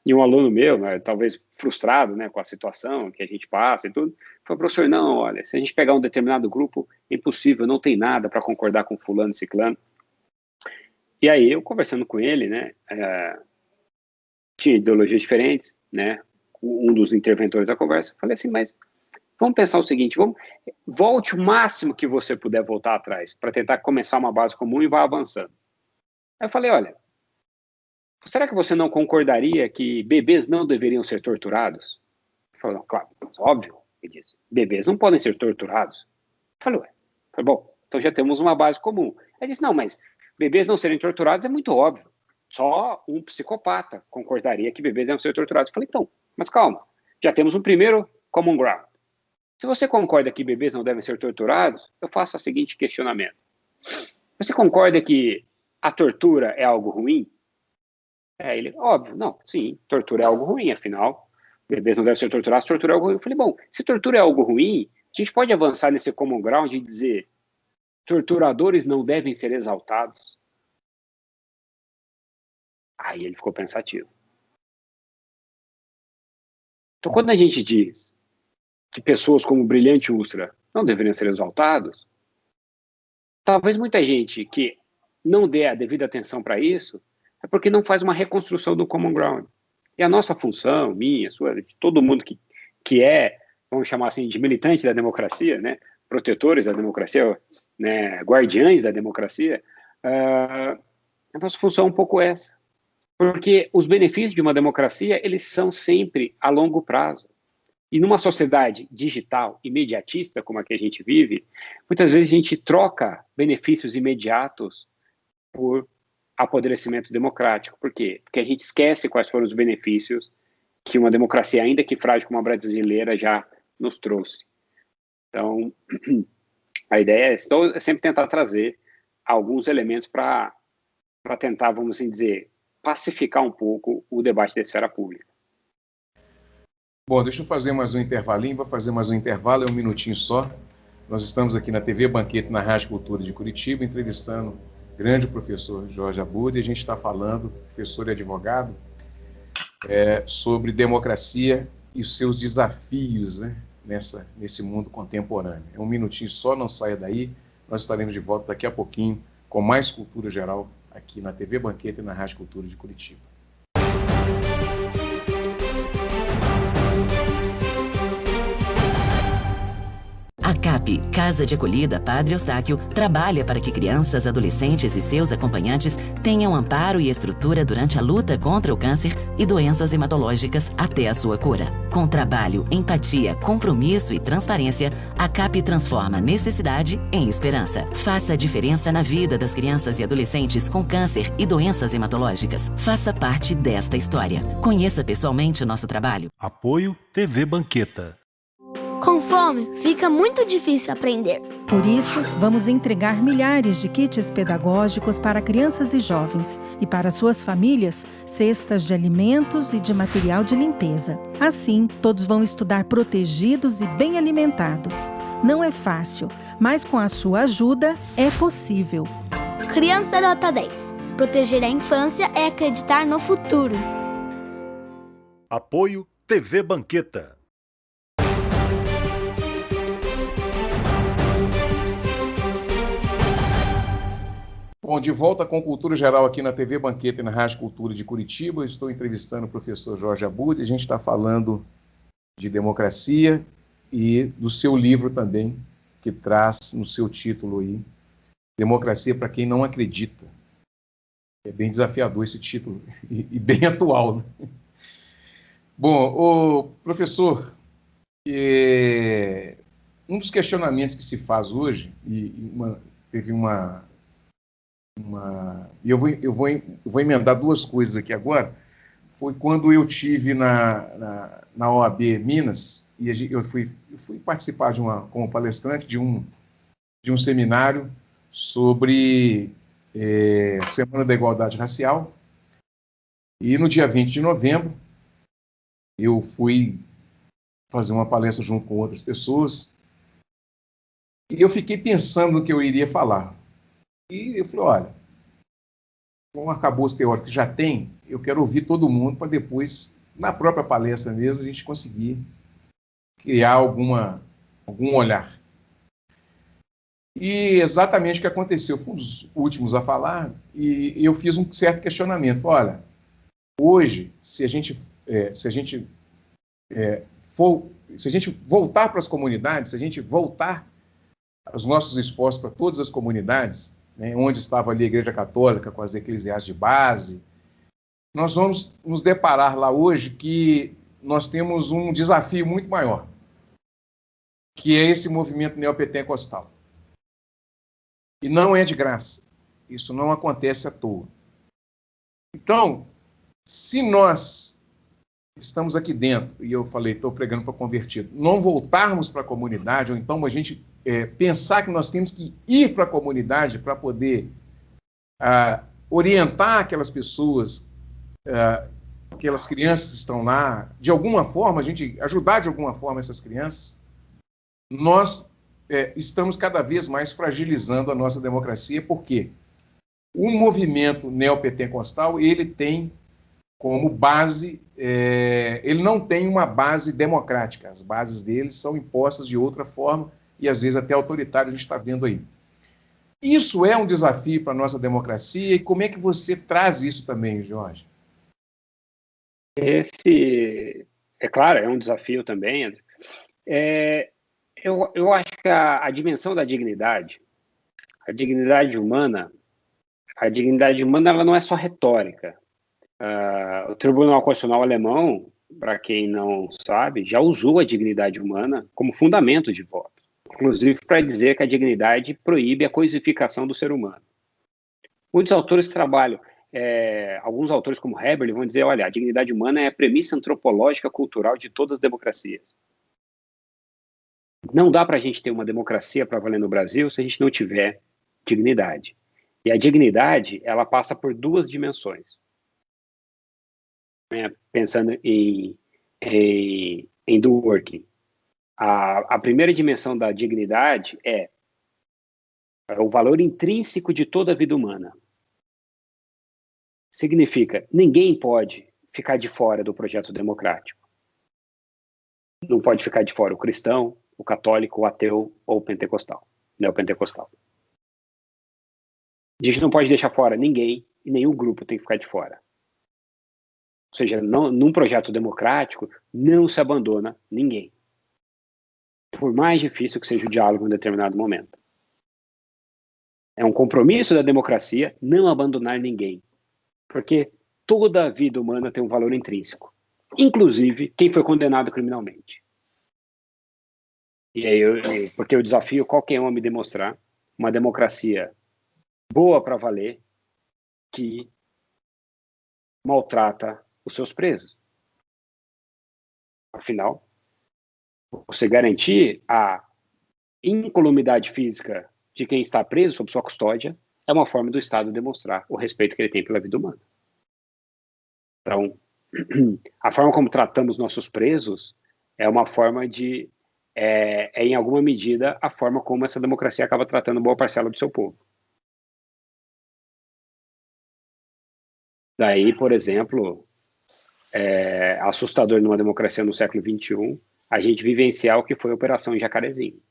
e um aluno meu, né, talvez frustrado, né, com a situação que a gente passa e tudo, falou, professor, não, olha, se a gente pegar um determinado grupo, é impossível, não tem nada para concordar com fulano e ciclano. E aí, eu conversando com ele, né, tinha ideologias diferentes, né, um dos interventores da conversa, falei assim, mas vamos pensar o seguinte, volte o máximo que você puder voltar atrás, para tentar começar uma base comum e vá avançando. Aí eu falei, olha, será que você não concordaria que bebês não deveriam ser torturados? Ele falou, não, claro, óbvio, ele disse, bebês não podem ser torturados. Eu falei, bom, então já temos uma base comum. Ele disse, não, mas bebês não serem torturados é muito óbvio. Só um psicopata concordaria que bebês devem ser torturados. Eu falei, então, mas calma, já temos um primeiro common ground. Se você concorda que bebês não devem ser torturados, eu faço o seguinte questionamento. Você concorda que a tortura é algo ruim? Ele, óbvio, não, sim, tortura é algo ruim, afinal, bebês não devem ser torturados, tortura é algo ruim. Eu falei, bom, se tortura é algo ruim, a gente pode avançar nesse common ground e dizer torturadores não devem ser exaltados? Aí ele ficou pensativo. Então, quando a gente diz que pessoas como o Brilhante Ustra não deveriam ser exaltados, talvez muita gente que não dê a devida atenção para isso é porque não faz uma reconstrução do common ground. E a nossa função, minha, sua, de todo mundo que é, vamos chamar assim, de militante da democracia, né, protetores da democracia, né, guardiães da democracia, a nossa função é um pouco essa. Porque os benefícios de uma democracia, eles são sempre a longo prazo. E numa sociedade digital, imediatista, como a que a gente vive, muitas vezes a gente troca benefícios imediatos por apodrecimento democrático. Por quê? Porque a gente esquece quais foram os benefícios que uma democracia, ainda que frágil como a brasileira, já nos trouxe. Então, a ideia é sempre tentar trazer alguns elementos para tentar, vamos assim dizer, pacificar um pouco o debate da esfera pública. Bom, deixa eu fazer mais um intervalinho, vou fazer mais um intervalo, é um minutinho só. Nós estamos aqui na TV Banquete, na Rádio Cultura de Curitiba, entrevistando o grande professor Jorge Abud, e a gente está falando, professor e advogado, sobre democracia e os seus desafios, né, nesse mundo contemporâneo. É um minutinho só, não saia daí, nós estaremos de volta daqui a pouquinho com mais cultura geral aqui na TV Banquete e na Rádio Cultura de Curitiba. A CAP, Casa de Acolhida Padre Eustáquio, trabalha para que crianças, adolescentes e seus acompanhantes tenham amparo e estrutura durante a luta contra o câncer e doenças hematológicas até a sua cura. Com trabalho, empatia, compromisso e transparência, a CAP transforma necessidade em esperança. Faça a diferença na vida das crianças e adolescentes com câncer e doenças hematológicas. Faça parte desta história. Conheça pessoalmente o nosso trabalho. Apoio TV Banqueta. Com fome, fica muito difícil aprender. Por isso, vamos entregar milhares de kits pedagógicos para crianças e jovens e para suas famílias, cestas de alimentos e de material de limpeza. Assim, todos vão estudar protegidos e bem alimentados. Não é fácil, mas com a sua ajuda é possível. Criança Nota 10. Proteger a infância é acreditar no futuro. Apoio TV Banqueta. Bom, de volta com Cultura Geral aqui na TV Banqueta e na Rádio Cultura de Curitiba. Eu estou entrevistando o professor Jorge Abud. A gente está falando de democracia e do seu livro também, que traz no seu título aí, Democracia para quem não acredita. É bem desafiador esse título e bem atual, né? Bom, o professor, um dos questionamentos que se faz hoje, teve uma e eu vou emendar duas coisas aqui agora. Foi quando eu tive na OAB Minas, e eu fui participar como palestrante de um seminário sobre Semana da Igualdade Racial, e no dia 20 de novembro eu fui fazer uma palestra junto com outras pessoas, e eu fiquei pensando no que eu iria falar. E eu falei, olha, com o arcabouço teórico que já tem, eu quero ouvir todo mundo para depois, na própria palestra mesmo, a gente conseguir criar algum olhar. E exatamente o que aconteceu, fui um dos últimos a falar, e eu fiz um certo questionamento. Falei, olha, hoje, se a gente voltar para as comunidades, se a gente voltar os nossos esforços para todas as comunidades, né, onde estava ali a Igreja Católica com as eclesiais de base, nós vamos nos deparar lá hoje que nós temos um desafio muito maior, que é esse movimento neopentecostal. E não é de graça. Isso não acontece à toa. Então, se nós estamos aqui dentro, e eu falei, estou pregando para convertido, não voltarmos para a comunidade, ou então a gente pensar que nós temos que ir para a comunidade para poder orientar aquelas pessoas, aquelas crianças que estão lá, de alguma forma, a gente ajudar de alguma forma essas crianças, nós estamos cada vez mais fragilizando a nossa democracia, porque o movimento neopentecostal, ele tem como base, ele não tem uma base democrática, as bases deles são impostas de outra forma, e às vezes até autoritário, a gente está vendo aí. Isso é um desafio para a nossa democracia, e como é que você traz isso também, Jorge? Esse, é claro, é um desafio também, André. Eu acho que a dimensão da dignidade, a dignidade humana ela não é só retórica. O Tribunal Constitucional Alemão, para quem não sabe, já usou a dignidade humana como fundamento de voto, inclusive para dizer que a dignidade proíbe a coisificação do ser humano. Muitos autores trabalham, alguns autores como Heberle vão dizer, olha, a dignidade humana é a premissa antropológica cultural de todas as democracias. Não dá para a gente ter uma democracia para valer no Brasil se a gente não tiver dignidade. E a dignidade, ela passa por duas dimensões. Pensando em em Dworkin. A primeira dimensão da dignidade é o valor intrínseco de toda a vida humana. Significa, ninguém pode ficar de fora do projeto democrático. Não pode ficar de fora o cristão, o católico, o ateu ou o pentecostal, neopentecostal. A gente não pode deixar fora ninguém e nenhum grupo tem que ficar de fora. Ou seja, num projeto democrático, não se abandona ninguém. Por mais difícil que seja o diálogo em um determinado momento. É um compromisso da democracia não abandonar ninguém. Porque toda a vida humana tem um valor intrínseco. Inclusive quem foi condenado criminalmente. E aí, porque eu desafio qualquer um a me demonstrar uma democracia boa para valer que maltrata os seus presos. Afinal, você garantir a incolumidade física de quem está preso sob sua custódia é uma forma do Estado demonstrar o respeito que ele tem pela vida humana. Então, a forma como tratamos nossos presos é uma forma de, em alguma medida, a forma como essa democracia acaba tratando boa parcela do seu povo. Daí, por exemplo, assustador numa democracia no século XXI, a gente vivenciar o que foi a Operação Jacarezinho.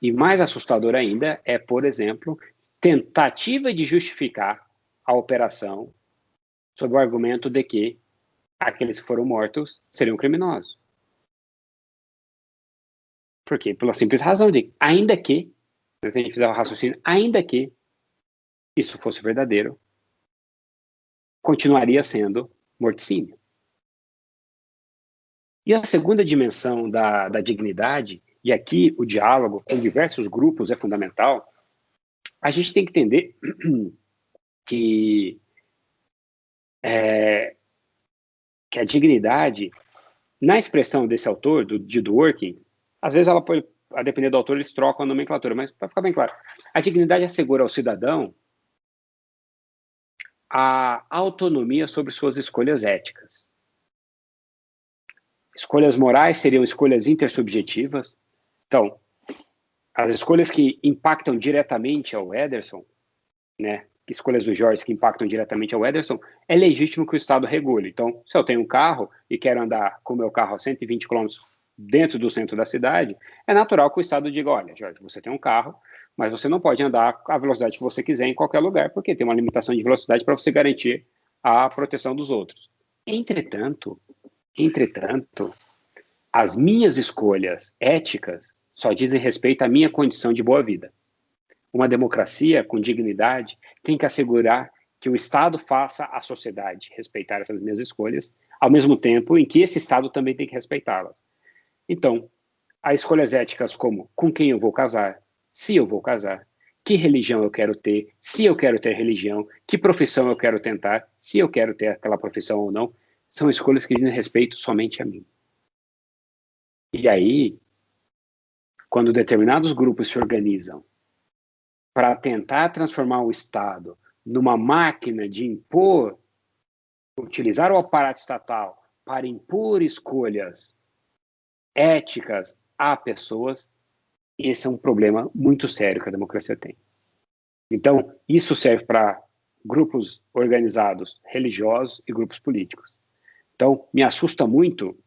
E mais assustador ainda é, por exemplo, tentativa de justificar a operação sob o argumento de que aqueles que foram mortos seriam criminosos. Por quê? Pela simples razão de, ainda que, se a gente fizer o raciocínio, ainda que isso fosse verdadeiro, continuaria sendo morticínio. E a segunda dimensão da dignidade, e aqui o diálogo com diversos grupos é fundamental, a gente tem que entender que a dignidade, na expressão desse autor, de Dworkin, às vezes ela pode, a depender do autor, eles trocam a nomenclatura, mas para ficar bem claro, a dignidade assegura ao cidadão a autonomia sobre suas escolhas éticas. Escolhas morais seriam escolhas intersubjetivas. Então, as escolhas que impactam diretamente ao Ederson, né, escolhas do Jorge que impactam diretamente ao Ederson, é legítimo que o Estado regule. Então, se eu tenho um carro e quero andar com o meu carro a 120 km dentro do centro da cidade, é natural que o Estado diga, olha, Jorge, você tem um carro, mas você não pode andar a velocidade que você quiser em qualquer lugar, porque tem uma limitação de velocidade para você garantir a proteção dos outros. Entretanto, as minhas escolhas éticas só dizem respeito à minha condição de boa vida. Uma democracia com dignidade tem que assegurar que o Estado faça a sociedade respeitar essas minhas escolhas, ao mesmo tempo em que esse Estado também tem que respeitá-las. Então, há escolhas éticas como com quem eu vou casar, se eu vou casar, que religião eu quero ter, se eu quero ter religião, que profissão eu quero tentar, se eu quero ter aquela profissão ou não, são escolhas que dizem respeito somente a mim. E aí, quando determinados grupos se organizam para tentar transformar o Estado numa máquina de impor, utilizar o aparato estatal para impor escolhas éticas a pessoas, esse é um problema muito sério que a democracia tem. Então, isso serve para grupos organizados religiosos e grupos políticos. Então, me assusta muito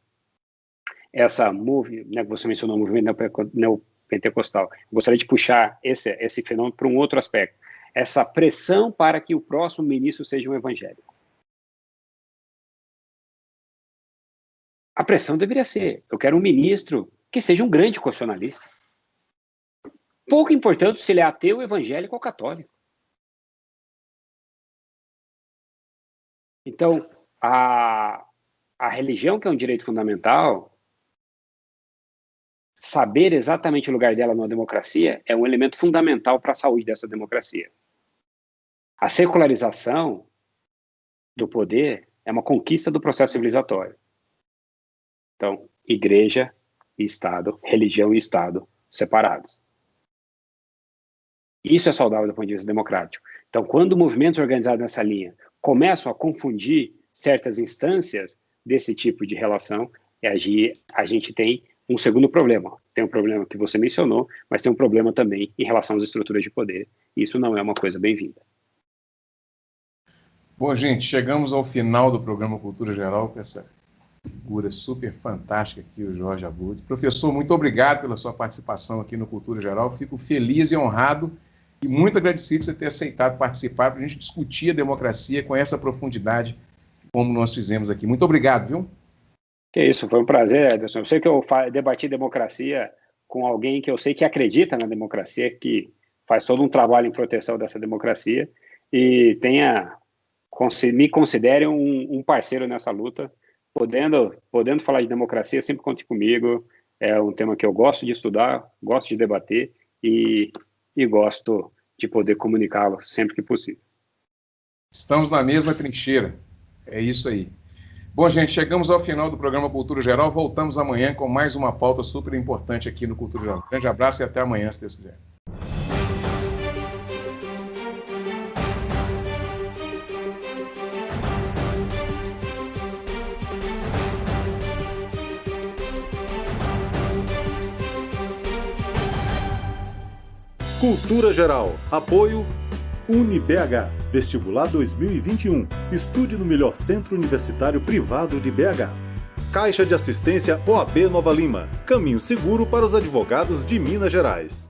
essa né, que você mencionou, o movimento neopentecostal. Gostaria de puxar esse fenômeno para um outro aspecto. Essa pressão para que o próximo ministro seja um evangélico. A pressão deveria ser, eu quero um ministro que seja um grande constitucionalista. Pouco importante se ele é ateu, evangélico ou católico. Então, a religião, que é um direito fundamental, saber exatamente o lugar dela numa democracia é um elemento fundamental para a saúde dessa democracia. A secularização do poder é uma conquista do processo civilizatório. Então, igreja e Estado, religião e Estado separados. Isso é saudável do ponto de vista democrático. Então, quando movimentos organizados nessa linha começam a confundir certas instâncias, desse tipo de relação, a gente tem um segundo problema. Tem um problema que você mencionou, mas tem um problema também em relação às estruturas de poder. Isso não é uma coisa bem-vinda. Bom, gente, chegamos ao final do programa Cultura Geral com essa figura super fantástica aqui, o Jorge Abud. Professor, muito obrigado pela sua participação aqui no Cultura Geral. Fico feliz e honrado e muito agradecido por você ter aceitado participar para a gente discutir a democracia com essa profundidade como nós fizemos aqui. Muito obrigado, viu? Que isso, foi um prazer, Ederson. Eu sei que eu debati democracia com alguém que eu sei que acredita na democracia, que faz todo um trabalho em proteção dessa democracia e me considere um parceiro nessa luta, podendo falar de democracia, sempre conte comigo. É um tema que eu gosto de estudar, gosto de debater e gosto de poder comunicá-lo sempre que possível. Estamos na mesma trincheira. É isso aí. Bom, gente, chegamos ao final do programa Cultura Geral. Voltamos amanhã com mais uma pauta super importante aqui no Cultura Geral. Um grande abraço e até amanhã, se Deus quiser. Cultura Geral. Apoio UniBH. Vestibular 2021. Estude no melhor centro universitário privado de BH. Caixa de Assistência OAB Nova Lima. Caminho seguro para os advogados de Minas Gerais.